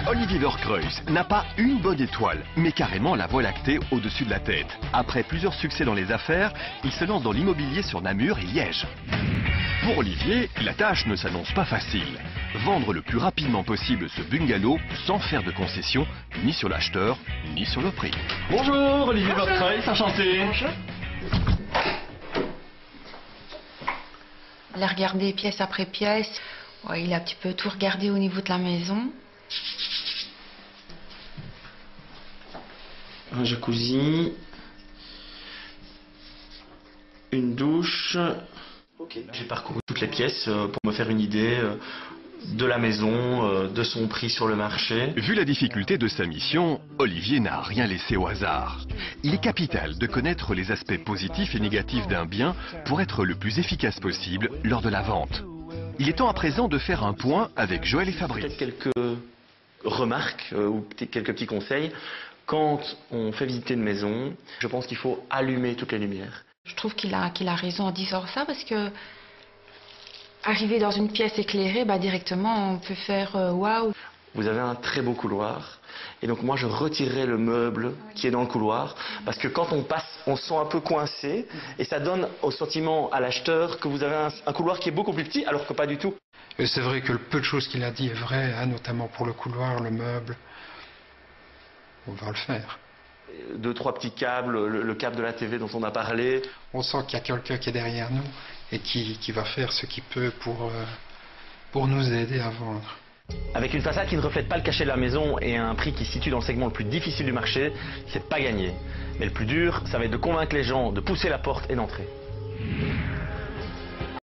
Olivier Vercreuz n'a pas une bonne étoile, mais carrément la voie lactée au-dessus de la tête. Après plusieurs succès dans les affaires, il se lance dans l'immobilier sur Namur et Liège. Pour Olivier, la tâche ne s'annonce pas facile. Vendre le plus rapidement possible ce bungalow sans faire de concessions, ni sur l'acheteur, ni sur le prix. Bonjour, Olivier Vercreuz, enchanté. Bonjour. Il a regardé pièce après pièce. Ouais, il a un petit peu tout regardé au niveau de la maison. Un jacuzzi, une douche. Ok. J'ai parcouru toutes les pièces pour me faire une idée de la maison, de son prix sur le marché. Vu la difficulté de sa mission, Olivier n'a rien laissé au hasard. Il est capital de connaître les aspects positifs et négatifs d'un bien pour être le plus efficace possible lors de la vente. Il est temps à présent de faire un point avec Joël et Fabrice. Peut-être quelques remarques ou quelques petits conseils. Quand on fait visiter une maison, je pense qu'il faut allumer toutes les lumières. Je trouve qu'il a raison en disant ça parce que arriver dans une pièce éclairée, directement on peut faire waouh. Vous avez un très beau couloir et donc moi je retirerai le meuble qui est dans le couloir parce que quand on passe, on se sent un peu coincé et ça donne au sentiment à l'acheteur que vous avez un couloir qui est beaucoup plus petit alors que pas du tout. Et c'est vrai que le peu de choses qu'il a dit est vrai, notamment pour le couloir, le meuble. On va le faire. 2-3 petits câbles, le câble de la TV dont on a parlé. On sent qu'il y a quelqu'un qui est derrière nous et qui va faire ce qu'il peut pour nous aider à vendre. Avec une façade qui ne reflète pas le cachet de la maison et un prix qui se situe dans le segment le plus difficile du marché, c'est pas gagné. Mais le plus dur, ça va être de convaincre les gens de pousser la porte et d'entrer.